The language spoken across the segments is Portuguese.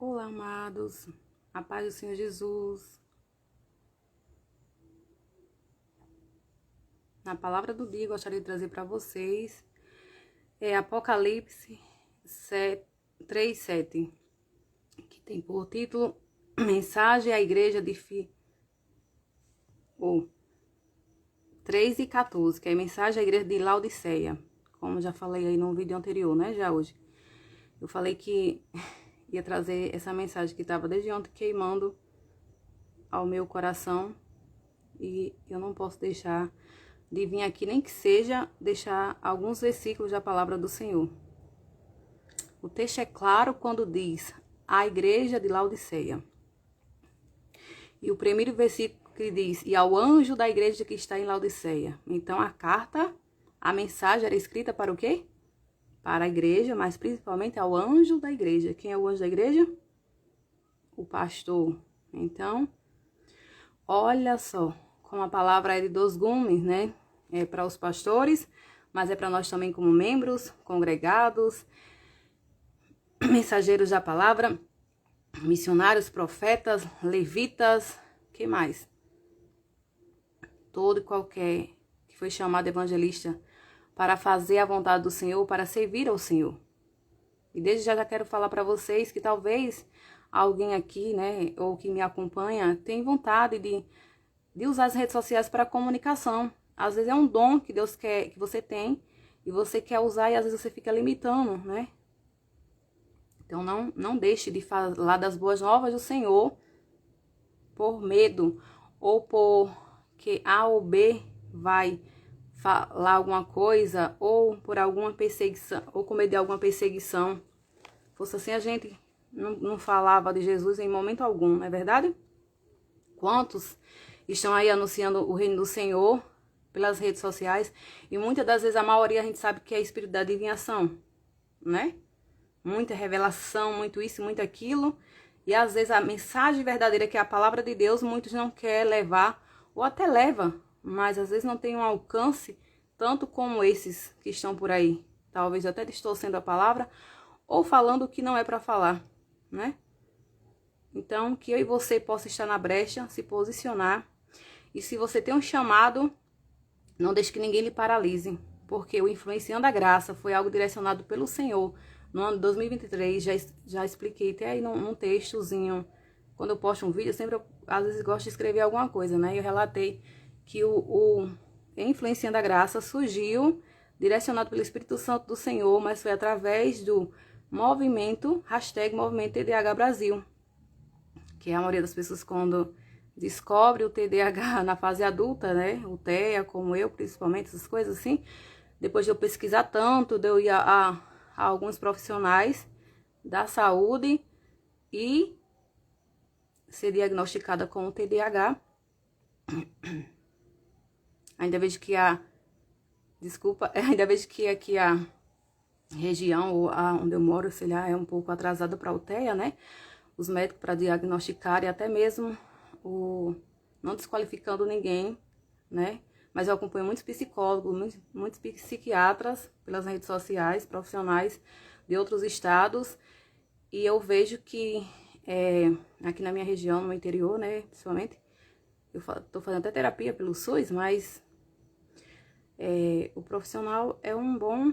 Olá, amados, a paz do Senhor Jesus. Na palavra do dia, gostaria de trazer para vocês Apocalipse 3:7, que tem por título Mensagem à Igreja de 3:14, que é Mensagem à Igreja de Laodiceia. Como já falei aí no vídeo anterior, né? Já hoje. Eu falei que ia trazer essa mensagem que estava desde ontem queimando ao meu coração. E eu não posso deixar de vir aqui, nem que seja deixar alguns versículos da palavra do Senhor. O texto é claro quando diz a igreja de Laodiceia. E o primeiro versículo que diz, e ao anjo da igreja que está em Laodiceia. Então a carta, a mensagem era escrita para o quê? Para a igreja, mas principalmente ao anjo da igreja. Quem é o anjo da igreja? O pastor. Então, olha só, como a palavra é de dois gumes, né? É para os pastores, mas é para nós também como membros, congregados, mensageiros da palavra, missionários, profetas, levitas, que mais? Todo e qualquer que foi chamado evangelista para fazer a vontade do Senhor, para servir ao Senhor. E desde já quero falar para vocês que talvez alguém aqui, né, ou que me acompanha, tem vontade de usar as redes sociais para comunicação. Às vezes é um dom que Deus quer, que você tem, e você quer usar e às vezes você fica limitando, né? Então não deixe de falar das boas novas do Senhor por medo, ou por que A ou B vai falar alguma coisa, ou por alguma perseguição, ou com medo de alguma perseguição. Fosse assim, a gente não falava de Jesus em momento algum, não é verdade? Quantos estão aí anunciando o reino do Senhor pelas redes sociais, e muitas das vezes a maioria a gente sabe que é espírito da adivinhação, né? Muita revelação, muito isso, muito aquilo, e às vezes a mensagem verdadeira, que é a palavra de Deus, muitos não querem levar, ou até leva, mas às vezes não tem um alcance tanto como esses que estão por aí, talvez até distorcendo a palavra, ou falando o que não é para falar, né? Então, que eu e você possa estar na brecha, se posicionar. E se você tem um chamado, não deixe que ninguém lhe paralise. Porque o Influenciando a Graça foi algo direcionado pelo Senhor. No ano de 2023, já expliquei até aí num textozinho. Quando eu posto um vídeo, eu sempre, às vezes, gosto de escrever alguma coisa, né? Eu relatei que o Influenciando a Graça surgiu direcionado pelo Espírito Santo do Senhor, mas foi através do movimento, #movimento TDAH Brasil. Que a maioria das pessoas, quando descobre o TDAH na fase adulta, né, o TEA, como eu, principalmente, essas coisas assim, depois de eu pesquisar tanto, de eu ir a alguns profissionais da saúde e ser diagnosticada com o TDAH, ainda vejo que ainda vejo que aqui a região, ou onde eu moro, sei lá, é um pouco atrasada para o TEA, né, os médicos para diagnosticar, e até mesmo não desqualificando ninguém, né? Mas eu acompanho muitos psicólogos, muitos psiquiatras pelas redes sociais, profissionais de outros estados, e eu vejo que aqui na minha região, no interior, né, principalmente, eu tô fazendo até terapia pelo SUS, mas o profissional é um bom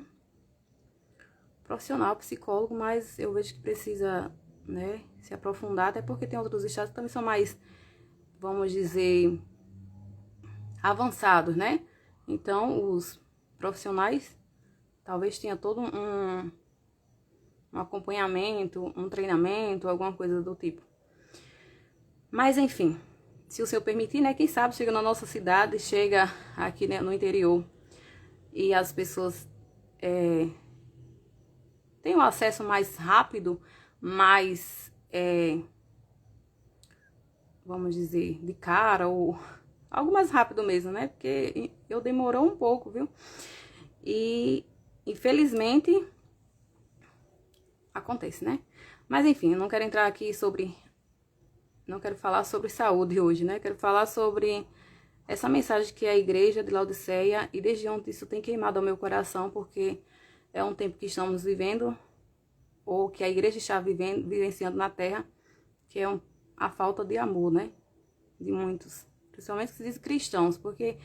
profissional, psicólogo, mas eu vejo que precisa, né, se aprofundar, até porque tem outros estados que também são mais, vamos dizer, avançados, né? Então, os profissionais talvez tenha todo um acompanhamento, um treinamento, alguma coisa do tipo. Mas, enfim, se o Senhor permitir, né? Quem sabe chega na nossa cidade, chega aqui, né, no interior, e as pessoas têm um acesso mais rápido, mais, vamos dizer, de cara, ou algo mais rápido mesmo, né? Porque eu demorou um pouco, viu? E, infelizmente, acontece, né? Mas, enfim, eu não quero entrar aqui não quero falar sobre saúde hoje, né? Quero falar sobre essa mensagem que é a igreja de Laodiceia, e desde ontem isso tem queimado ao meu coração, porque é um tempo que estamos vivendo, ou que a igreja está vivenciando na terra, que é a falta de amor, né? De muitos, principalmente que dizem cristãos, porque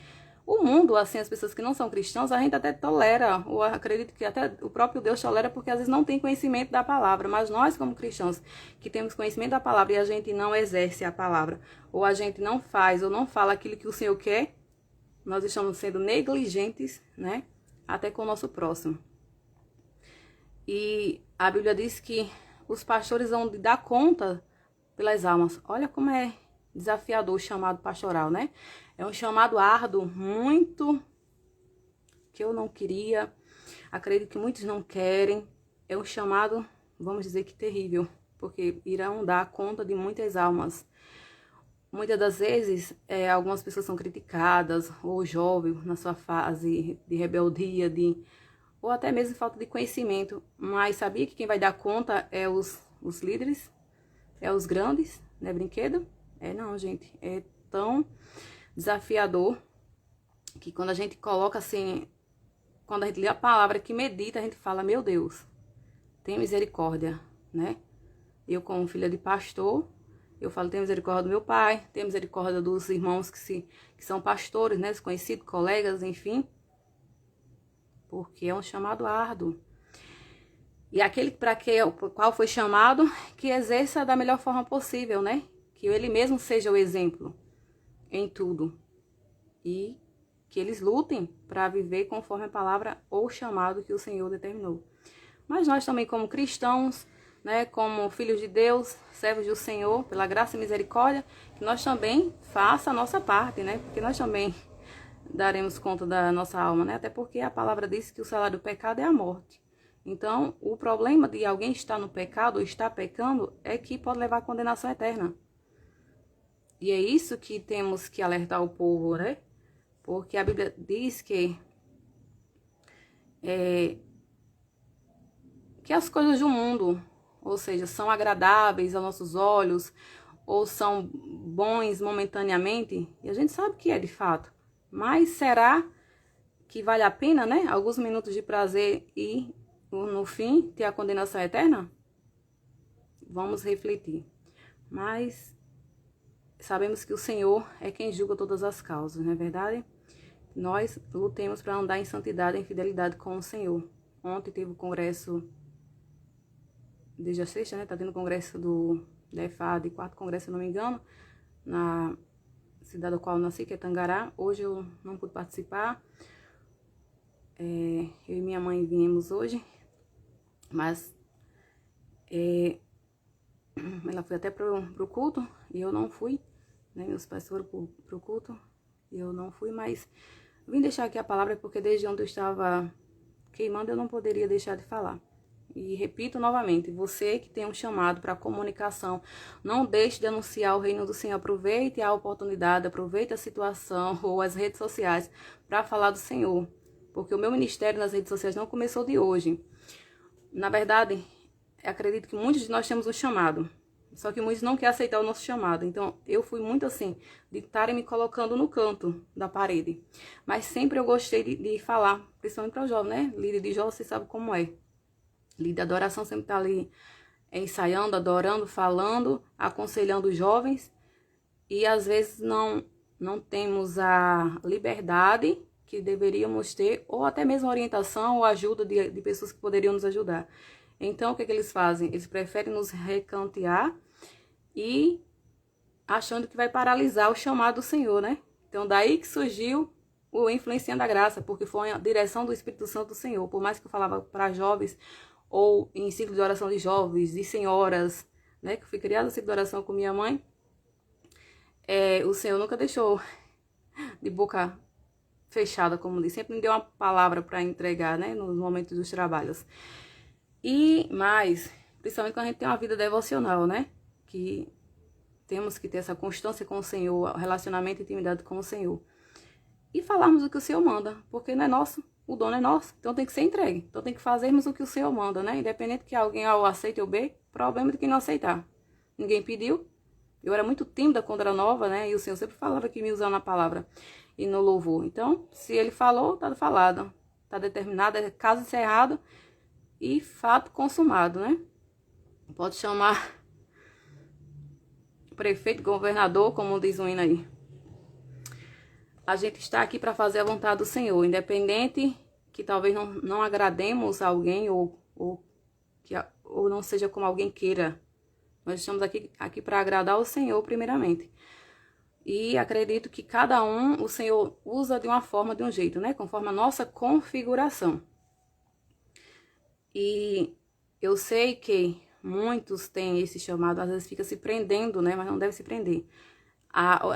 o mundo, assim, as pessoas que não são cristãos, a gente até tolera, ou acredito que até o próprio Deus tolera, porque às vezes não tem conhecimento da palavra, mas nós como cristãos, que temos conhecimento da palavra e a gente não exerce a palavra, ou a gente não faz, ou não fala aquilo que o Senhor quer, nós estamos sendo negligentes, né? Até com o nosso próximo. E a Bíblia diz que os pastores vão dar conta pelas almas. Olha como é desafiador o chamado pastoral, né? É um chamado árduo, muito, que eu não queria, acredito que muitos não querem. É um chamado, vamos dizer que terrível, porque irão dar conta de muitas almas. Muitas das vezes, algumas pessoas são criticadas, ou jovens na sua fase de rebeldia, ou até mesmo falta de conhecimento. Mas sabia que quem vai dar conta é os líderes? É os grandes, não é brinquedo? Não, gente, é tão desafiador que quando a gente coloca assim, quando a gente lê a palavra que medita, a gente fala, meu Deus, tem misericórdia, né? Eu, como filha de pastor, eu falo, tem misericórdia do meu pai, tem misericórdia dos irmãos que são pastores, né? Desconhecidos, colegas, enfim. Porque é um chamado árduo. E aquele para qual foi chamado, que exerça da melhor forma possível, né? Que ele mesmo seja o exemplo em tudo. E que eles lutem para viver conforme a palavra ou chamado que o Senhor determinou. Mas nós também, como cristãos, né, como filhos de Deus, servos do Senhor, pela graça e misericórdia, que nós também faça a nossa parte, né? Porque nós também daremos conta da nossa alma, né? Até porque a palavra diz que o salário do pecado é a morte. Então, o problema de alguém estar no pecado ou estar pecando é que pode levar à condenação eterna. E é isso que temos que alertar o povo, né? Porque a Bíblia diz que as coisas do mundo, ou seja, são agradáveis aos nossos olhos, ou são bons momentaneamente, e a gente sabe que é de fato. Mas será que vale a pena, né? Alguns minutos de prazer e no fim ter a condenação eterna? Vamos refletir. Mas sabemos que o Senhor é quem julga todas as causas, não é verdade? Nós lutemos para andar em santidade e em fidelidade com o Senhor. Ontem teve o congresso, desde a sexta, né? Tá tendo o congresso da EFAD, quarto congresso, se não me engano, na cidade da qual eu nasci, que é Tangará. Hoje eu não pude participar. Eu e minha mãe viemos hoje, mas ela foi até pro culto e eu não fui, né? Meus pais foram pro culto e eu não fui, mas vim deixar aqui a palavra porque desde onde eu estava queimando eu não poderia deixar de falar. E repito novamente, você que tem um chamado para comunicação, não deixe de anunciar o reino do Senhor. Aproveite a oportunidade, aproveite a situação ou as redes sociais para falar do Senhor. Porque o meu ministério nas redes sociais não começou de hoje. Na verdade, acredito que muitos de nós temos um chamado. Só que muitos não querem aceitar o nosso chamado. Então, eu fui muito assim, de estarem me colocando no canto da parede. Mas sempre eu gostei de falar, principalmente para o jovem, né? Líder de jovem, você sabe como é. Líder de adoração sempre está ali ensaiando, adorando, falando, aconselhando os jovens. E às vezes não temos a liberdade que deveríamos ter, ou até mesmo orientação ou ajuda de pessoas que poderiam nos ajudar. Então, o que eles fazem? Eles preferem nos recantear e achando que vai paralisar o chamado do Senhor, né? Então, daí que surgiu o Influenciando a Graça, porque foi a direção do Espírito Santo do Senhor. Por mais que eu falava para jovens, ou em ciclo de oração de jovens, de senhoras, né? Que eu fui criada no ciclo de oração com minha mãe, o Senhor nunca deixou de boca fechada, como diz. Sempre me deu uma palavra para entregar, né? Nos momentos dos trabalhos. E mais, principalmente quando a gente tem uma vida devocional, né? Que temos que ter essa constância com o Senhor, relacionamento e intimidade com o Senhor. E falarmos o que o Senhor manda, porque não é nosso, o dono é nosso, então tem que ser entregue. Então tem que fazermos o que o Senhor manda, né? Independente que alguém o aceite ou B, problema de quem não aceitar. Ninguém pediu. Eu era muito tímida quando era nova, né? E o Senhor sempre falava que me usava na palavra e no louvor. Então, se Ele falou, tá falado. Tá determinado, é caso encerrado e fato consumado, né? pode chamar prefeito, governador, como diz o hino aí. A gente está aqui para fazer a vontade do Senhor, independente que talvez não agrademos a alguém ou não seja como alguém queira. Nós estamos aqui para agradar o Senhor primeiramente. E acredito que cada um, o Senhor usa de uma forma, de um jeito, né? Conforme a nossa configuração. E eu sei que muitos têm esse chamado, às vezes fica se prendendo, né? Mas não deve se prender.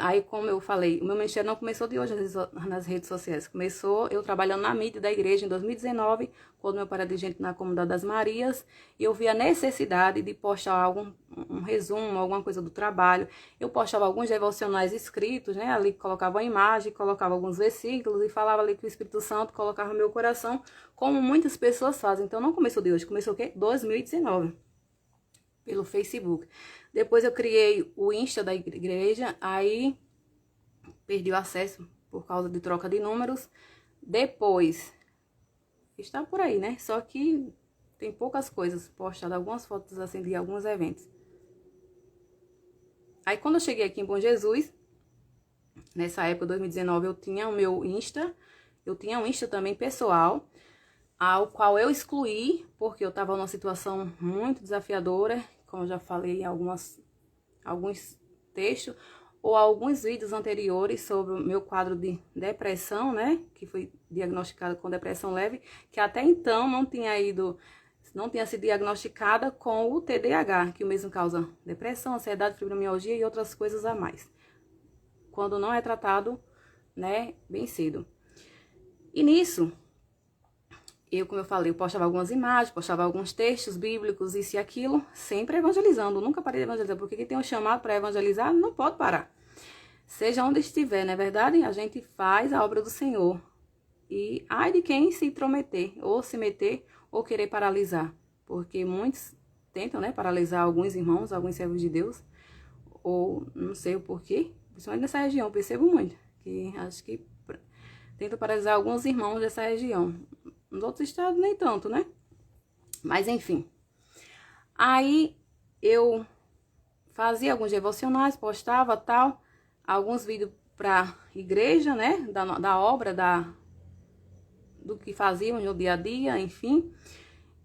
Aí, como eu falei, o meu ministério não começou de hoje nas redes sociais. Começou eu trabalhando na mídia da igreja em 2019, quando meu pai era dirigente na Comunidade das Marias, e eu vi a necessidade de postar um resumo, alguma coisa do trabalho. Eu postava alguns devocionais escritos, né? Ali colocava a imagem, colocava alguns versículos e falava ali que o Espírito Santo colocava no meu coração, como muitas pessoas fazem. Então, não começou de hoje, começou o quê? 2019. Pelo Facebook. Depois eu criei o Insta da igreja, aí perdi o acesso por causa de troca de números. Depois, está por aí, né? Só que tem poucas coisas postadas, algumas fotos assim de alguns eventos. Aí quando eu cheguei aqui em Bom Jesus, nessa época, 2019, eu tinha o meu Insta, eu tinha um Insta também pessoal, ao qual eu excluí, porque eu estava numa situação muito desafiadora, como eu já falei em alguns textos, ou alguns vídeos anteriores sobre o meu quadro de depressão, né, que foi diagnosticada com depressão leve, que até então não tinha sido diagnosticada com o TDAH, que o mesmo causa depressão, ansiedade, fibromialgia e outras coisas a mais, quando não é tratado, né, bem cedo. E nisso, como eu falei, eu postava algumas imagens, postava alguns textos bíblicos, isso e aquilo, sempre evangelizando. Nunca parei de evangelizar, porque quem tem um chamado para evangelizar não pode parar. Seja onde estiver, não é verdade? A gente faz a obra do Senhor. E ai de quem se intrometer, ou se meter, ou querer paralisar. Porque muitos tentam, né, paralisar alguns irmãos, alguns servos de Deus, ou não sei o porquê, principalmente nessa região, eu percebo muito, que acho que tentam paralisar alguns irmãos dessa região. Nos outros estados nem tanto, né? Mas enfim. Aí eu fazia alguns devocionais, postava tal, alguns vídeos pra igreja, né? Da obra, do que fazíamos no dia a dia, enfim.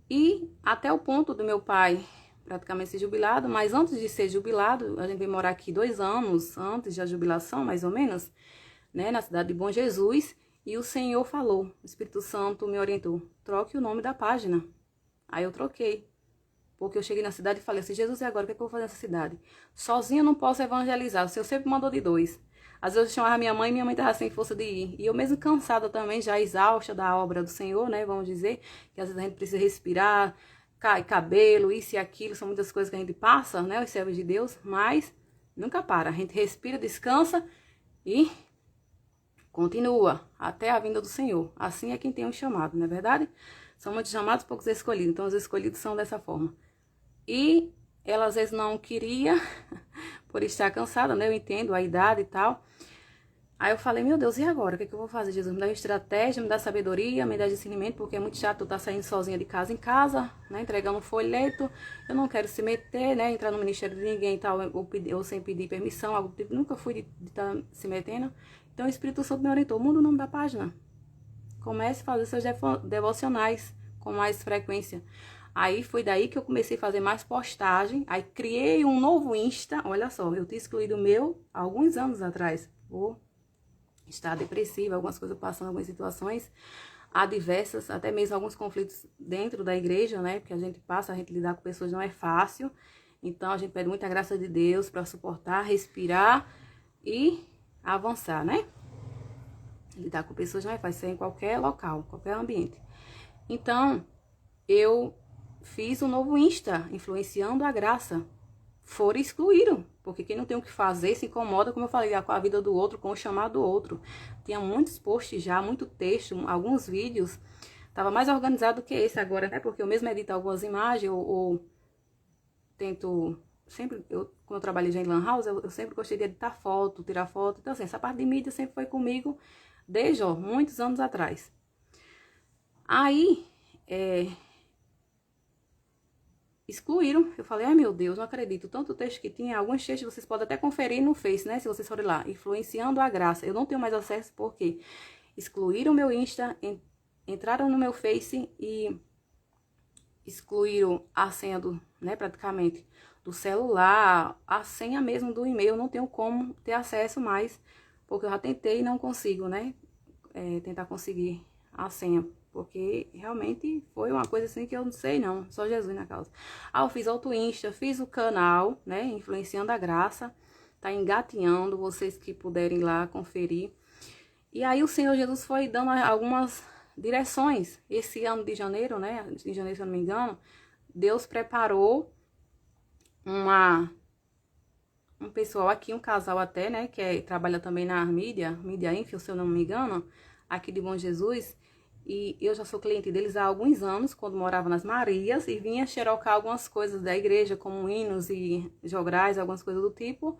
E até o ponto do meu pai praticamente ser jubilado, mas antes de ser jubilado, a gente veio morar aqui 2 anos antes da jubilação, mais ou menos, né? Na cidade de Bom Jesus. E o Senhor falou, o Espírito Santo me orientou, troque o nome da página. Aí eu troquei, porque eu cheguei na cidade e falei assim, Jesus, e agora o que eu vou fazer nessa cidade? Sozinha eu não posso evangelizar, o Senhor sempre mandou de 2. Às vezes eu chamava minha mãe e minha mãe estava sem força de ir. E eu mesmo cansada também, já exausta da obra do Senhor, né, vamos dizer, que às vezes a gente precisa respirar, cai cabelo, isso e aquilo, são muitas coisas que a gente passa, né, os servos de Deus, mas nunca para, a gente respira, descansa e continua até a vinda do Senhor. Assim é quem tem um chamado, não é verdade? São muitos chamados, poucos escolhidos. Então, os escolhidos são dessa forma. E ela, às vezes, não queria, por estar cansada, né? Eu entendo a idade e tal. Aí eu falei, meu Deus, e agora? O que é que eu vou fazer, Jesus? Me dá estratégia, me dá sabedoria, me dá discernimento, porque é muito chato tu tá saindo sozinha de casa em casa, né? Entregando um folheto. Eu não quero se meter, né? Entrar no ministério de ninguém e tal, ou sem pedir permissão, algo tipo. Nunca fui de estar se metendo. Então o Espírito Santo me orientou, muda o nome da página. Comece a fazer seus devocionais com mais frequência. Aí foi daí que eu comecei a fazer mais postagem. Aí criei um novo Insta. Olha só, eu tinha excluído o meu há alguns anos atrás. Por estar depressiva, algumas coisas passando, algumas situações adversas, até mesmo alguns conflitos dentro da igreja, né? Porque a gente lidar com pessoas não é fácil. Então a gente pede muita graça de Deus para suportar, respirar e avançar, né? Lidar com pessoas não é fácil, em qualquer local, qualquer ambiente. Então, eu fiz um novo Insta, influenciando a graça. Foram e excluíram, porque quem não tem o que fazer se incomoda, como eu falei, com a vida do outro, com o chamado do outro. Tinha muitos posts já, muito texto, alguns vídeos. Tava mais organizado que esse agora, né? Porque eu mesmo edito algumas imagens, ou tento... Sempre, quando eu trabalhei já em Lan House, eu sempre gostei de editar foto, tirar foto. Então, assim, essa parte de mídia sempre foi comigo desde, muitos anos atrás. Aí, excluíram. Eu falei, ai meu Deus, não acredito. Tanto texto que tinha, alguns textos vocês podem até conferir no Face, né? Se vocês forem lá, influenciando a graça. Eu não tenho mais acesso porque excluíram meu Insta, entraram no meu Face e excluíram a senha do, né, praticamente, do celular, a senha mesmo do e-mail. Eu não tenho como ter acesso mais, porque eu já tentei e não consigo, né? Tentar conseguir a senha, porque realmente foi uma coisa assim que eu não sei não, só Jesus na causa. Eu fiz outro Insta, fiz o canal, né, Influenciando a Graça, tá engatinhando, vocês que puderem lá conferir. E aí o Senhor Jesus foi dando algumas direções. Esse ano de janeiro, né, em janeiro se eu não me engano, Deus preparou um pessoal aqui, um casal até, né, que trabalha também na mídia Info, se eu não me engano, aqui de Bom Jesus, e eu já sou cliente deles há alguns anos, quando morava nas Marias, e vinha xerocar algumas coisas da igreja, como hinos e jograis, algumas coisas do tipo,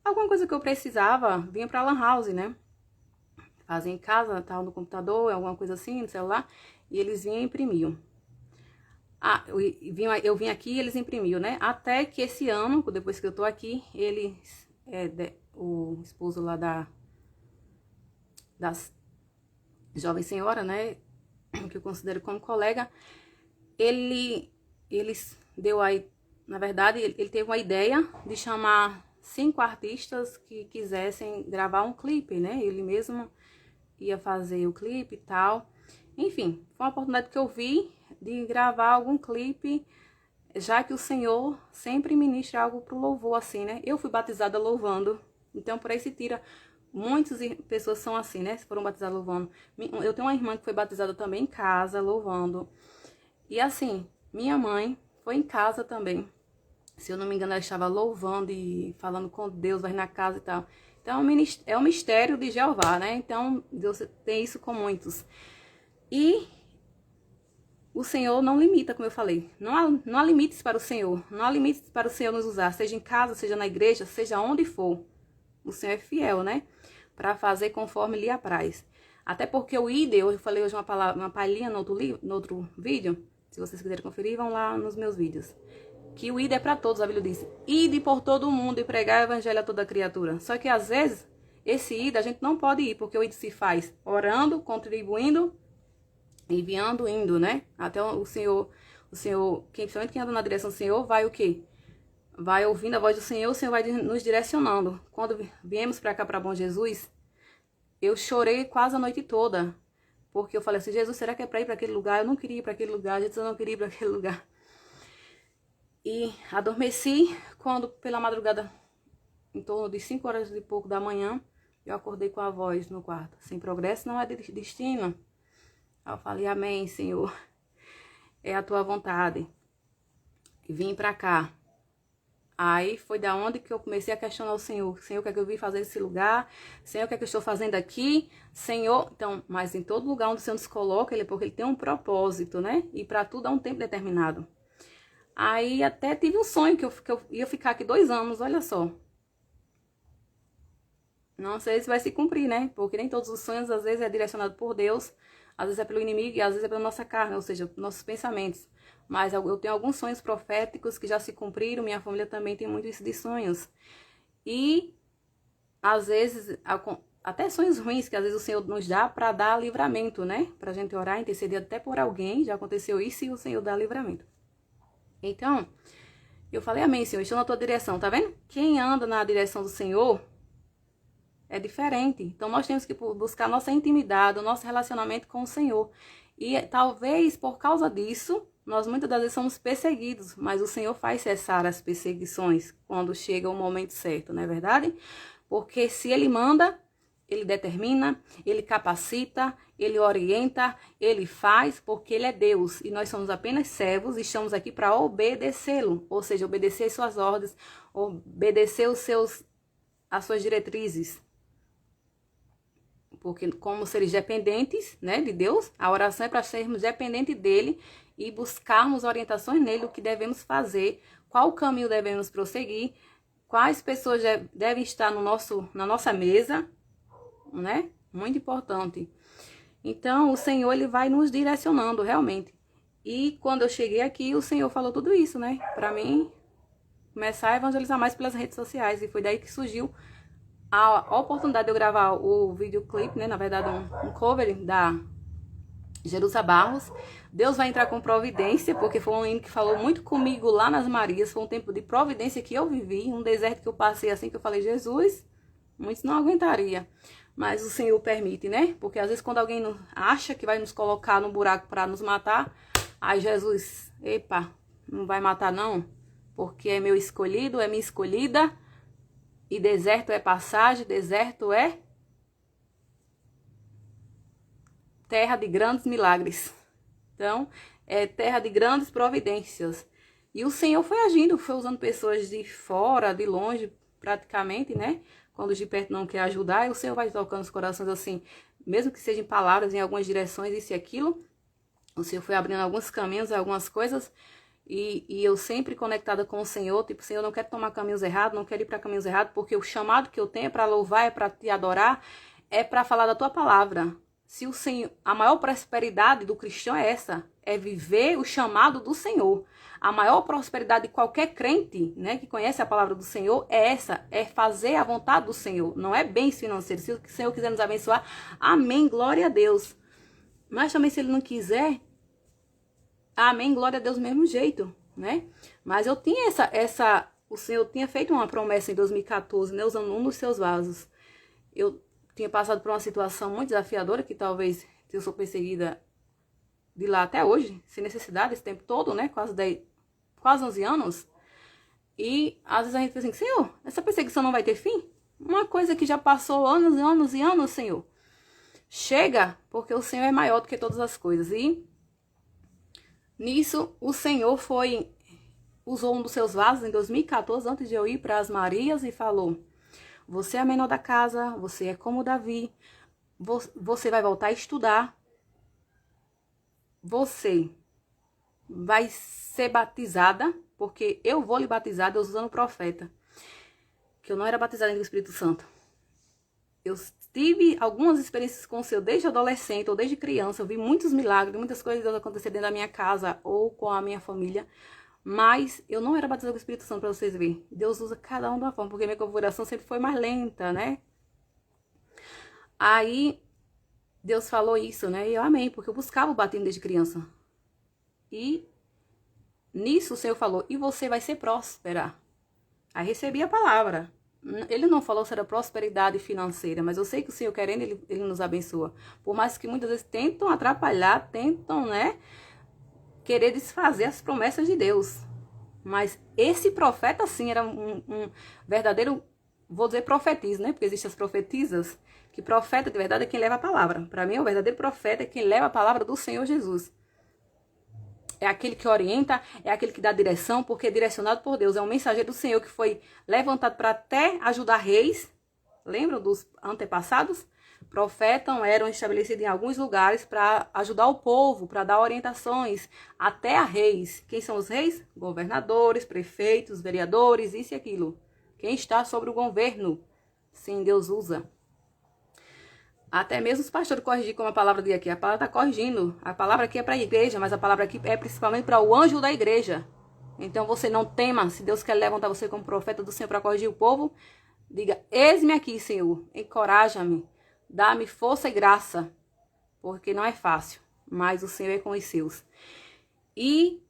alguma coisa que eu precisava, vinha pra Lan House, né, fazia em casa, tal, no computador, alguma coisa assim, no celular, e eles vinham e imprimiam. Eu vim aqui e eles imprimiam, né? Até que esse ano, depois que eu tô aqui, eles, o esposo lá das jovem senhora, né? Que eu considero como colega, eles deu aí, na verdade, ele teve uma ideia de chamar 5 artistas que quisessem gravar um clipe, né? Ele mesmo ia fazer o clipe e tal. Enfim, foi uma oportunidade que eu vi de gravar algum clipe, já que o Senhor sempre ministra algo pro louvor, assim, né? Eu fui batizada louvando, então por aí se tira. Muitas pessoas são assim, né? Se foram batizadas louvando. Eu tenho uma irmã que foi batizada também em casa, louvando. E assim, minha mãe foi em casa também. Se eu não me engano, ela estava louvando e falando com Deus, vai na casa e tal. Então, é um mistério de Jeová, né? Então, Deus tem isso com muitos. E o Senhor não limita, como eu falei. Não há limites para o Senhor. Não há limites para o Senhor nos usar. Seja em casa, seja na igreja, seja onde for. O Senhor é fiel, né? Para fazer conforme lhe apraz. Até porque o ide, eu falei hoje uma palhinha no outro vídeo. Se vocês quiserem conferir, vão lá nos meus vídeos. Que o ide é para todos, a Bíblia diz. Ide por todo o mundo e pregar o evangelho a toda criatura. Só que às vezes, esse ide a gente não pode ir, porque o ide se faz orando, contribuindo, enviando, indo, né? Até o Senhor, principalmente quem anda na direção do Senhor, vai o quê? Vai ouvindo a voz do Senhor, o Senhor vai nos direcionando. Quando viemos para cá, para Bom Jesus, eu chorei quase a noite toda. Porque eu falei assim, Jesus, será que é para ir para aquele lugar? Eu não queria ir para aquele lugar, Jesus, eu não queria ir para aquele lugar. E adormeci quando, pela madrugada, em torno de 5 horas e pouco da manhã, eu acordei com a voz no quarto. Sem progresso não é destino. Eu falei, amém, Senhor. É a tua vontade. E vim pra cá. Aí foi da onde que eu comecei a questionar o Senhor. Senhor, o que é que eu vim fazer nesse lugar? Senhor, o que é que eu estou fazendo aqui? Senhor, então, mas em todo lugar onde o Senhor nos coloca, porque ele tem um propósito, né? E para tudo há um tempo determinado. Aí até tive um sonho que eu ia ficar aqui 2 anos, olha só. Não sei se vai se cumprir, né? Porque nem todos os sonhos, às vezes, é direcionado por Deus, às vezes é pelo inimigo e às vezes é pela nossa carne, ou seja, nossos pensamentos. Mas eu tenho alguns sonhos proféticos que já se cumpriram, minha família também tem muito isso de sonhos. E, às vezes, até sonhos ruins que às vezes o Senhor nos dá para dar livramento, né? Pra gente orar, interceder até por alguém, já aconteceu isso e o Senhor dá livramento. Então, eu falei, amém, Senhor, estou na tua direção, tá vendo? Quem anda na direção do Senhor é diferente. Então, nós temos que buscar nossa intimidade, o nosso relacionamento com o Senhor. E talvez por causa disso, nós muitas das vezes somos perseguidos, mas o Senhor faz cessar as perseguições quando chega o momento certo, não é verdade? Porque se Ele manda, Ele determina, Ele capacita, Ele orienta, Ele faz, porque Ele é Deus. E nós somos apenas servos e estamos aqui para obedecê-lo. Ou seja, obedecer as suas ordens, obedecer as suas diretrizes. Porque como seres dependentes, né, de Deus, a oração é para sermos dependentes dele e buscarmos orientações nele, o que devemos fazer, qual caminho devemos prosseguir, quais pessoas devem estar na nossa mesa, né? Muito importante. Então, o Senhor, ele vai nos direcionando, realmente. E quando eu cheguei aqui, o Senhor falou tudo isso, né? Pra mim começar a evangelizar mais pelas redes sociais. E foi daí que surgiu a oportunidade de eu gravar o videoclipe, né? Na verdade, um cover da Jerusa Barros. Deus vai entrar com providência, porque foi um menino que falou muito comigo lá nas Marias. Foi um tempo de providência que eu vivi, um deserto que eu passei assim, que eu falei, Jesus, muitos não aguentaria. Mas o Senhor permite, né? Porque às vezes quando alguém acha que vai nos colocar no buraco para nos matar, aí Jesus, epa, não vai matar não, porque é meu escolhido, é minha escolhida, e deserto é passagem, deserto é terra de grandes milagres. Então, é terra de grandes providências. E o Senhor foi agindo, foi usando pessoas de fora, de longe, praticamente, né? Quando os de perto não quer ajudar, e o Senhor vai tocando os corações assim, mesmo que sejam palavras em algumas direções, isso e aquilo. O Senhor foi abrindo alguns caminhos, algumas coisas, e eu sempre conectada com o Senhor, tipo, Senhor, eu não quero tomar caminhos errados, não quero ir para caminhos errados, porque o chamado que eu tenho é para louvar, é para te adorar, é para falar da tua palavra. Se o Senhor, a maior prosperidade do cristão é essa, é viver o chamado do Senhor. A maior prosperidade de qualquer crente, né, que conhece a palavra do Senhor, é essa, é fazer a vontade do Senhor. Não é bens financeiros. Se o Senhor quiser nos abençoar, amém, glória a Deus. Mas também se ele não quiser, amém, glória a Deus do mesmo jeito, né? Mas eu tinha o Senhor tinha feito uma promessa em 2014, né, usando um dos seus vasos. Eu tinha passado por uma situação muito desafiadora, que talvez eu sou perseguida de lá até hoje, sem necessidade, esse tempo todo, né? Quase 11 anos. E às vezes a gente pensa assim, Senhor, essa perseguição não vai ter fim? Uma coisa que já passou anos e anos e anos, Senhor. Chega, porque o Senhor é maior do que todas as coisas. E nisso, o Senhor usou um dos seus vasos em 2014, antes de eu ir para as Marias, e falou: você é a menor da casa, você é como Davi, você vai voltar a estudar, você vai ser batizada, porque eu vou lhe batizar, Deus usando o profeta, que eu não era batizada no Espírito Santo. Eu tive algumas experiências com o Senhor desde adolescente ou desde criança, eu vi muitos milagres, muitas coisas acontecer dentro da minha casa ou com a minha família, mas eu não era batizada com o Espírito Santo, para vocês verem. Deus usa cada um de uma forma, porque minha configuração sempre foi mais lenta, né? Aí, Deus falou isso, né? E eu amei, porque eu buscava o batismo desde criança. E nisso o Senhor falou, e você vai ser próspera. Aí recebi a palavra. Ele não falou se era prosperidade financeira, mas eu sei que o Senhor querendo, ele nos abençoa. Por mais que muitas vezes tentam atrapalhar, tentam, né, querer desfazer as promessas de Deus. Mas esse profeta, sim, era um verdadeiro, vou dizer profetisa, né? Porque existem as profetisas, que profeta de verdade é quem leva a palavra. Para mim, o verdadeiro profeta é quem leva a palavra do Senhor Jesus. É aquele que orienta, é aquele que dá direção, porque é direcionado por Deus. É um mensageiro do Senhor que foi levantado para até ajudar reis. Lembram dos antepassados? Profetas eram estabelecidos em alguns lugares para ajudar o povo, para dar orientações até a reis. Quem são os reis? Governadores, prefeitos, vereadores, isso e aquilo. Quem está sobre o governo? Sim, Deus usa. Até mesmo os pastores corrigir como a palavra de aqui. A palavra está corrigindo. A palavra aqui é para a igreja, mas a palavra aqui é principalmente para o anjo da igreja. Então você não tema, se Deus quer levantar você como profeta do Senhor para corrigir o povo, diga, eis-me aqui, Senhor, encoraja-me, dá-me força e graça, porque não é fácil, mas o Senhor é com os seus. E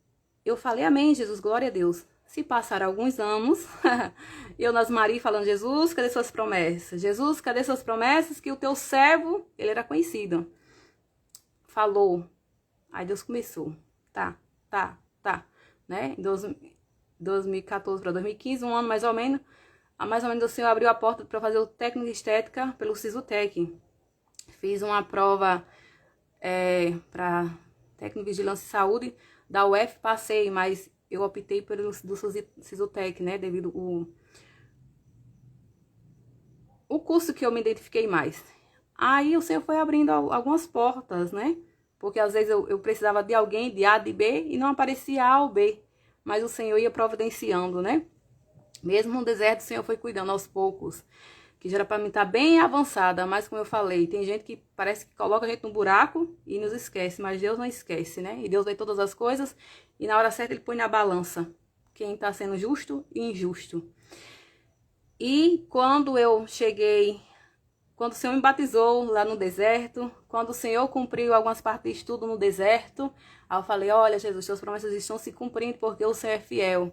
eu falei, amém, Jesus, glória a Deus. Se passar alguns anos, eu nas Marias falando, Jesus, cadê suas promessas? Jesus, cadê suas promessas? Que o teu servo, ele era conhecido. Falou. Aí Deus começou. Tá. Né? Em 2014 para 2015, um ano mais ou menos o Senhor abriu a porta para fazer o técnico de estética pelo Sisutec. Fiz uma prova para técnico de vigilância e saúde da UF, passei, mas eu optei pelo do Sisutec, né? Devido o curso que eu me identifiquei mais. Aí o Senhor foi abrindo algumas portas, né? Porque às vezes eu precisava de alguém, de A, de B, e não aparecia A ou B. Mas o Senhor ia providenciando, né? Mesmo no deserto, o Senhor foi cuidando aos poucos. que já era para mim estar bem avançada, mas como eu falei, tem gente que parece que coloca a gente no buraco e nos esquece, mas Deus não esquece, né? E Deus vê todas as coisas e na hora certa ele põe na balança quem está sendo justo e injusto. E quando eu cheguei, quando o Senhor me batizou lá no deserto, quando o Senhor cumpriu algumas partes de estudo no deserto, aí eu falei, olha Jesus, suas promessas estão se cumprindo porque o Senhor é fiel.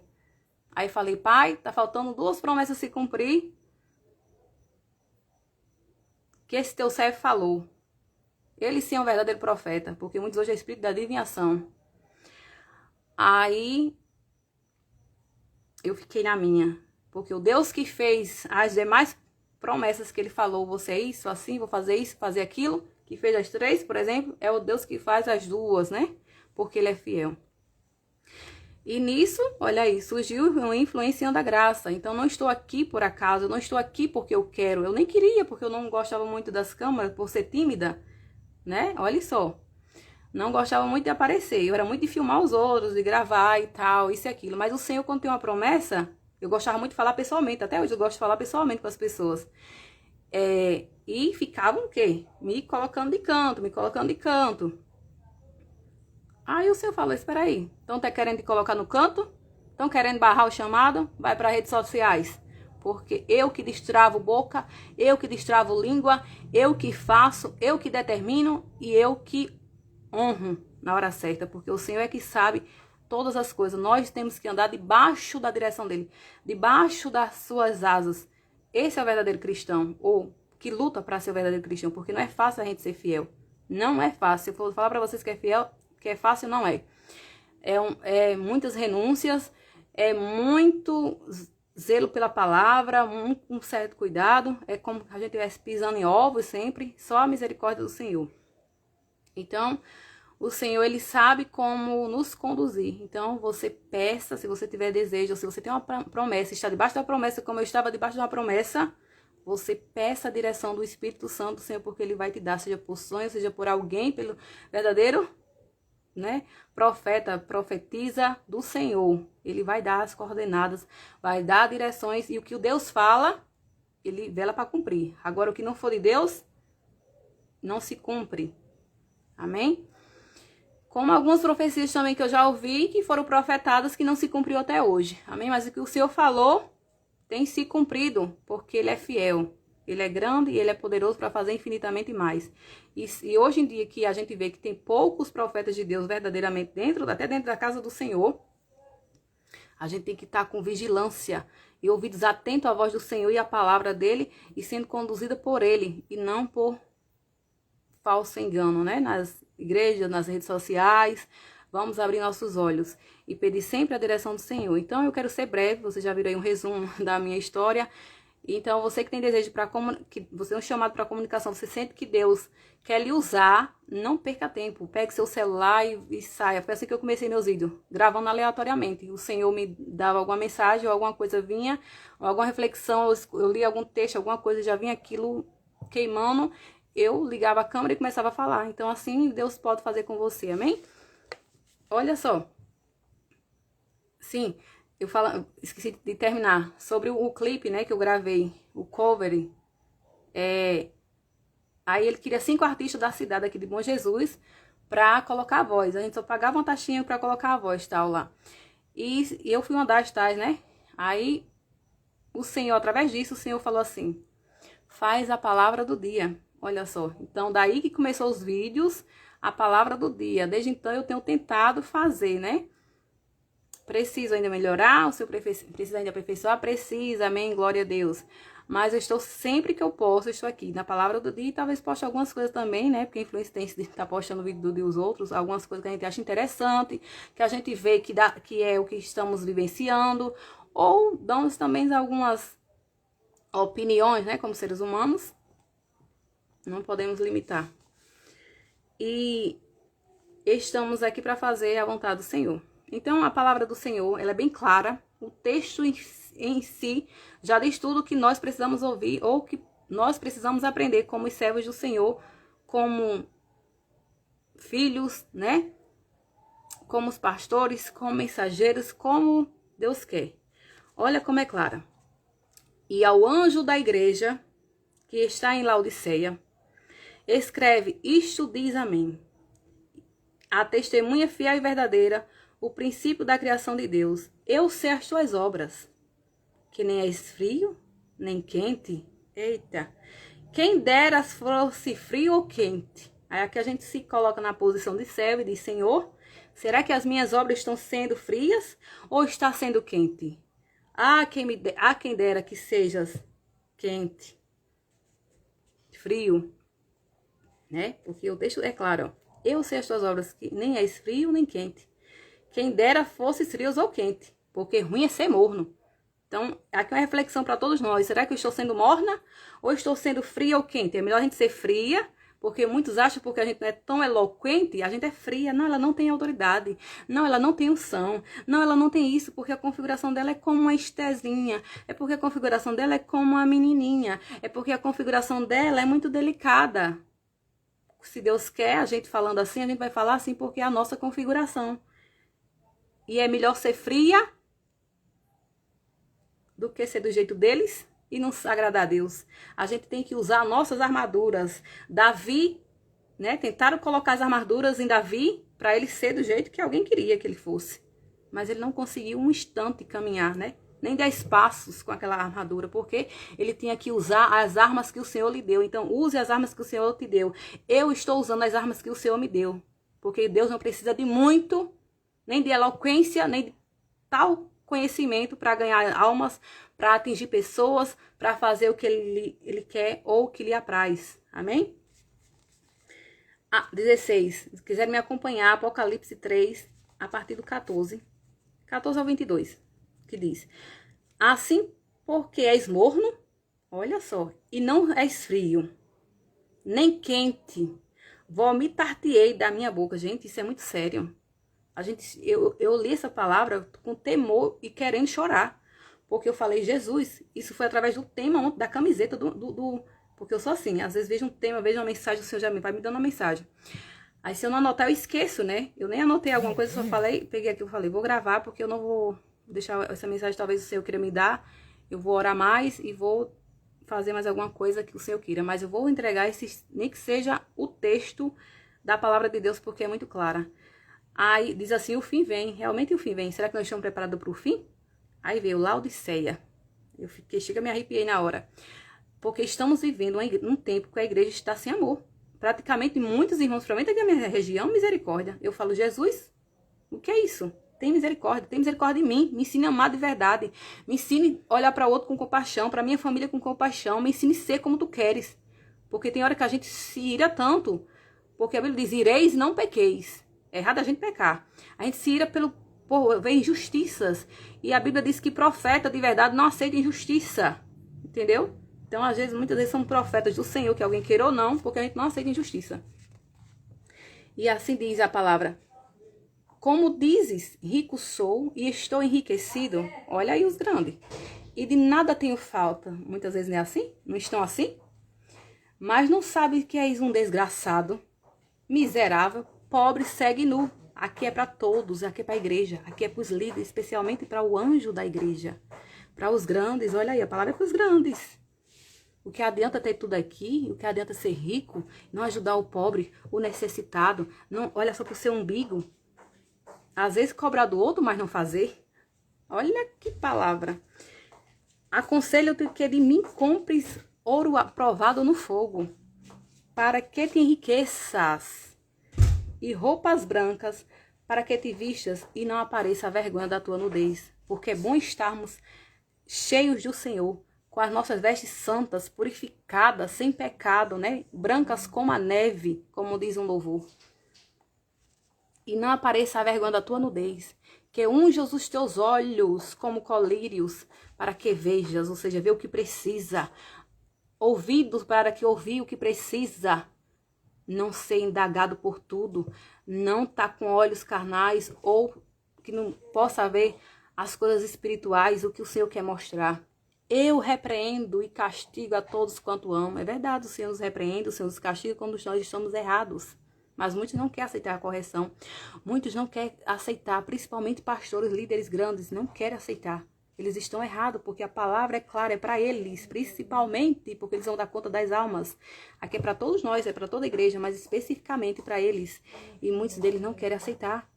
Aí falei, pai, tá faltando 2 promessas se cumprir, que esse teu servo falou. Ele sim é um verdadeiro profeta, porque muitos hoje é espírito da adivinhação. Aí eu fiquei na minha, porque o Deus que fez as demais promessas que ele falou, você é isso, assim, vou fazer isso, fazer aquilo, que fez as 3, por exemplo, é o Deus que faz as 2, né? Porque ele é fiel. E nisso, olha aí, surgiu uma influência da graça. Então, não estou aqui por acaso, eu não estou aqui porque eu quero. Eu nem queria, porque eu não gostava muito das câmeras, por ser tímida, né? Olha só. Não gostava muito de aparecer. Eu era muito de filmar os outros, de gravar e tal, isso e aquilo. Mas o Senhor, quando tem uma promessa, eu gostava muito de falar pessoalmente. Até hoje eu gosto de falar pessoalmente com as pessoas. E ficavam o quê? Me colocando de canto, me colocando de canto. Aí o Senhor falou, espera aí, estão querendo te colocar no canto? Estão querendo barrar o chamado? Vai para redes sociais. Porque eu que destravo boca, eu que destravo língua, eu que faço, eu que determino e eu que honro na hora certa. Porque o Senhor é que sabe todas as coisas. Nós temos que andar debaixo da direção dele, debaixo das suas asas. Esse é o verdadeiro cristão, ou que luta para ser o verdadeiro cristão. Porque não é fácil a gente ser fiel. Não é fácil. Se eu for falar para vocês que é fiel, que é fácil, não é. É muitas renúncias, é muito zelo pela palavra, um certo cuidado. É como a gente estivesse pisando em ovos sempre, só a misericórdia do Senhor. Então, o Senhor, ele sabe como nos conduzir. Então, você peça, se você tiver desejo, se você tem uma promessa, está debaixo da promessa, como eu estava debaixo de uma promessa, você peça a direção do Espírito Santo do Senhor, porque ele vai te dar, seja por sonho, seja por alguém, pelo verdadeiro, né? Profeta, profetiza do Senhor. Ele vai dar as coordenadas, vai dar direções, e o que o Deus fala, ele vela para cumprir. Agora, o que não for de Deus, não se cumpre. Amém? Como algumas profecias também que eu já ouvi, que foram profetadas, que não se cumpriu até hoje. Amém? Mas o que o Senhor falou, tem se cumprido, porque ele é fiel. Ele é grande e ele é poderoso para fazer infinitamente mais. E hoje em dia que a gente vê que tem poucos profetas de Deus verdadeiramente até dentro da casa do Senhor, a gente tem que estar com vigilância e ouvidos atentos à voz do Senhor e à palavra dele e sendo conduzida por ele e não por falso engano, né? Nas igrejas, nas redes sociais. Vamos abrir nossos olhos e pedir sempre a direção do Senhor. Então, eu quero ser breve, vocês já viram aí um resumo da minha história. Então, você que tem desejo que você é um chamado para comunicação, você sente que Deus quer lhe usar, não perca tempo. Pegue seu celular e saia. Foi assim que eu comecei meus vídeos, gravando aleatoriamente. O Senhor me dava alguma mensagem, ou alguma coisa vinha, ou alguma reflexão, eu li algum texto, alguma coisa, já vinha aquilo queimando. Eu ligava a câmera e começava a falar. Então, assim, Deus pode fazer com você, amém? Olha só. Sim. Esqueci de terminar, sobre o clipe, né, que eu gravei, o cover, aí ele queria 5 artistas da cidade aqui de Bom Jesus pra colocar a voz, a gente só pagava uma taxinha pra colocar a voz, tal, lá, e eu fui uma das tais, né, aí o Senhor, através disso, o Senhor falou assim, faz a palavra do dia, olha só, então daí que começou os vídeos, a palavra do dia, desde então eu tenho tentado fazer, né, preciso ainda melhorar, o Senhor precisa ainda aperfeiçoar? Precisa, amém, glória a Deus. Mas eu estou sempre que eu posso, eu estou aqui na palavra do dia e talvez poste algumas coisas também, né? Porque a influência tem de estar postando o vídeo dos outros, algumas coisas que a gente acha interessante, que a gente vê que é o que estamos vivenciando, ou damos também algumas opiniões, né? Como seres humanos, não podemos limitar. E estamos aqui para fazer a vontade do Senhor. Então, a palavra do Senhor, ela é bem clara. O texto em si já diz tudo que nós precisamos ouvir ou que nós precisamos aprender como os servos do Senhor, como filhos, né? Como os pastores, como mensageiros, como Deus quer. Olha como é clara. E ao anjo da igreja, que está em Laodiceia, escreve: isto diz Amém, a testemunha fiel e verdadeira, o princípio da criação de Deus. Eu sei as tuas obras, que nem és frio, nem quente. Eita! Quem dera fosse frio ou quente. Aí aqui a gente se coloca na posição de servo e diz: Senhor, será que as minhas obras estão sendo frias ou está sendo quente? Quem dera que sejas quente, frio, né? Porque o texto é claro, ó. Eu sei as tuas obras, que nem és frio nem quente. Quem dera fosse frio ou quente, porque ruim é ser morno. Então, aqui é uma reflexão para todos nós. Será que eu estou sendo morna ou estou sendo fria ou quente? É melhor a gente ser fria, porque muitos acham porque a gente não é tão eloquente, a gente é fria. Não, ela não tem autoridade. Não, ela não tem unção. Não, ela não tem isso, porque a configuração dela é como uma estezinha. É porque a configuração dela é como uma menininha. É porque a configuração dela é muito delicada. Se Deus quer, a gente falando assim, a gente vai falar assim porque é a nossa configuração. E é melhor ser fria do que ser do jeito deles e não agradar a Deus. A gente tem que usar nossas armaduras. Davi, né? Tentaram colocar as armaduras em Davi para ele ser do jeito que alguém queria que ele fosse. Mas ele não conseguiu um instante caminhar, né? Nem 10 passos com aquela armadura, porque ele tinha que usar as armas que o Senhor lhe deu. Então, use as armas que o Senhor te deu. Eu estou usando as armas que o Senhor me deu. Porque Deus não precisa de muito, nem de eloquência, nem de tal conhecimento para ganhar almas, para atingir pessoas, para fazer o que ele quer ou o que lhe apraz. Amém? 16. Se quiser me acompanhar, Apocalipse 3, a partir do 14 ao 22, que diz: assim, porque és morno, olha só, e não és frio, nem quente, vomitar-te-ei da minha boca. Gente, isso é muito sério. Eu li essa palavra com temor e querendo chorar. Porque eu falei: Jesus, isso foi através do tema da camiseta porque eu sou assim, às vezes vejo um tema, vejo uma mensagem, o Senhor já vai me dando uma mensagem. Aí se eu não anotar, eu esqueço, né? Eu nem anotei alguma coisa, só falei, peguei aqui, eu falei: vou gravar, porque eu não vou deixar essa mensagem, talvez o Senhor queira me dar. Eu vou orar mais e vou fazer mais alguma coisa que o Senhor queira. Mas eu vou entregar nem que seja o texto da palavra de Deus, porque é muito clara. Aí diz assim: o fim vem, realmente o fim vem. Será que nós estamos preparados para o fim? Aí veio Laodiceia. Chega, me arrepiei na hora. Porque estamos vivendo um tempo que a igreja está sem amor. Praticamente muitos irmãos, principalmente aqui na minha região, misericórdia. Eu falo: Jesus, o que é isso? Tem misericórdia em mim. Me ensine a amar de verdade. Me ensine a olhar para o outro com compaixão, para minha família com compaixão. Me ensine a ser como tu queres. Porque tem hora que a gente se ira tanto. Porque a Bíblia diz: ireis, não pequeis. É errado a gente pecar. A gente se ira por ver injustiças. E a Bíblia diz que profeta de verdade não aceita injustiça. Entendeu? Então, muitas vezes são profetas do Senhor, que alguém queira ou não, porque a gente não aceita injustiça. E assim diz a palavra: como dizes, rico sou e estou enriquecido. Olha aí os grandes. E de nada tenho falta. Muitas vezes não é assim? Não estão assim? Mas não sabe que és um desgraçado, miserável, pobre, cego e nu. Aqui é para todos, aqui é para a igreja, aqui é para os líderes, especialmente para o anjo da igreja. Para os grandes, olha aí, a palavra é para os grandes. O que adianta ter tudo aqui, o que adianta ser rico, não ajudar o pobre, o necessitado, não olha só para o seu umbigo. Às vezes cobrar do outro, mas não fazer. Olha que palavra. Aconselho-te que de mim compres ouro aprovado no fogo, para que te enriqueças, e roupas brancas, para que te vistas e não apareça a vergonha da tua nudez. Porque é bom estarmos cheios do Senhor, com as nossas vestes santas, purificadas, sem pecado, né? Brancas como a neve, como diz um louvor. E não apareça a vergonha da tua nudez. Que unjas os teus olhos como colírios, para que vejas, ou seja, vê o que precisa. Ouvidos para que ouvir o que precisa. Não ser indagado por tudo. Não tá com olhos carnais ou que não possa ver as coisas espirituais, o que o Senhor quer mostrar. Eu repreendo e castigo a todos quanto amo. É verdade, o Senhor nos repreende, o Senhor nos castiga quando nós estamos errados. Mas muitos não querem aceitar a correção. Muitos não querem aceitar, principalmente pastores, líderes grandes, não querem aceitar. Eles estão errados, porque a palavra é clara, é para eles, principalmente porque eles vão dar conta das almas. Aqui é para todos nós, é para toda a igreja, mas especificamente para eles. E muitos deles não querem aceitar.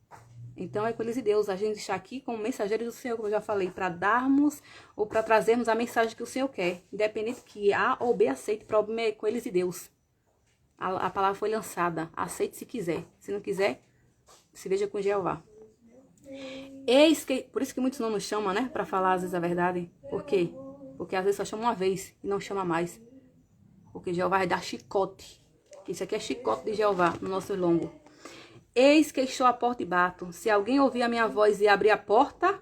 Então é com eles e Deus. A gente está aqui como mensageiros do Senhor, como eu já falei, para darmos ou para trazermos a mensagem que o Senhor quer. Independente que A ou B aceite, o problema é com eles e Deus. A palavra foi lançada. Aceite se quiser. Se não quiser, se veja com Jeová. Eis que, por isso que muitos não nos chamam, né? Para falar às vezes a verdade. Por quê? Porque às vezes só chama uma vez e não chama mais. Porque Jeová vai dar chicote. Isso aqui é chicote de Jeová no nosso longo. Eis que estou à porta e bato. Se alguém ouvir a minha voz e abrir a porta,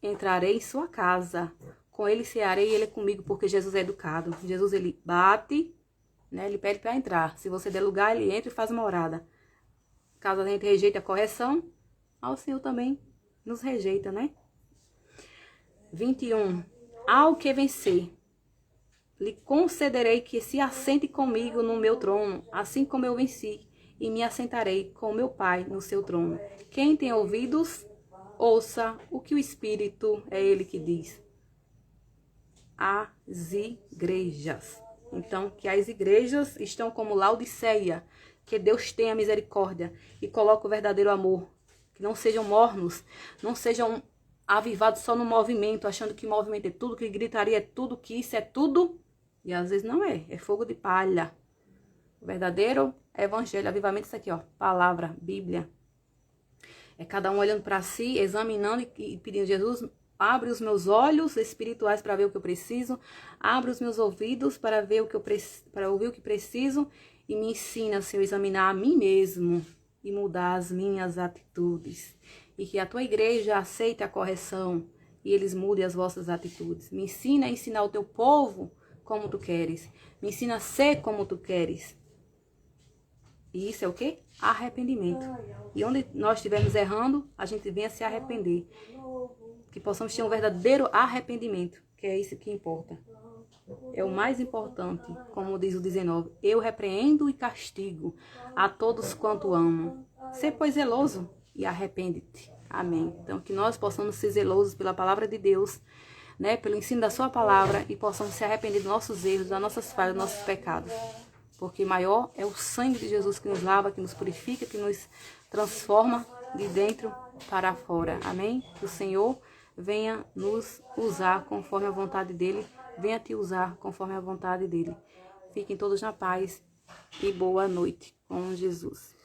entrarei em sua casa. Com ele cearei e ele é comigo, porque Jesus é educado. Jesus, ele bate, né? Ele pede para entrar. Se você der lugar, ele entra e faz uma orada. Caso a gente rejeite a correção, ao Senhor também nos rejeita, né? 21. Ao que vencer, lhe concederei que se assente comigo no meu trono, assim como eu venci, e me assentarei com meu Pai no seu trono. Quem tem ouvidos, ouça o que o Espírito é ele que diz. As igrejas. Então, que as igrejas estão como Laodiceia, que Deus tenha misericórdia e coloque o verdadeiro amor. Que não sejam mornos, não sejam avivados só no movimento, achando que movimento é tudo, que gritaria é tudo, que isso é tudo. E às vezes não é, é fogo de palha. O verdadeiro evangelho, avivamento, isso aqui, ó, palavra, Bíblia. É cada um olhando para si, examinando e pedindo, Jesus, abre os meus olhos espirituais para ver o que eu preciso, abre os meus ouvidos para ver para ouvir o que preciso e me ensina, Senhor, a examinar a mim mesmo e mudar as minhas atitudes. E que a tua igreja aceite a correção e eles mudem as vossas atitudes. Me ensina a ensinar o teu povo como tu queres. Me ensina a ser como tu queres. E isso é o quê? Arrependimento. E onde nós estivermos errando, a gente venha se arrepender. Que possamos ter um verdadeiro arrependimento, que é isso que importa. É o mais importante, como diz o 19. Eu repreendo e castigo a todos quanto amo. Sê, pois, zeloso e arrepende-te. Amém. Então, que nós possamos ser zelosos pela palavra de Deus, né? Pelo ensino da sua palavra e possamos se arrepender dos nossos erros, das nossas falhas, dos nossos pecados. Porque maior é o sangue de Jesus que nos lava, que nos purifica, que nos transforma de dentro para fora. Amém? Que o Senhor venha nos usar conforme a vontade dEle. Venha te usar conforme a vontade dEle. Fiquem todos na paz e boa noite com Jesus.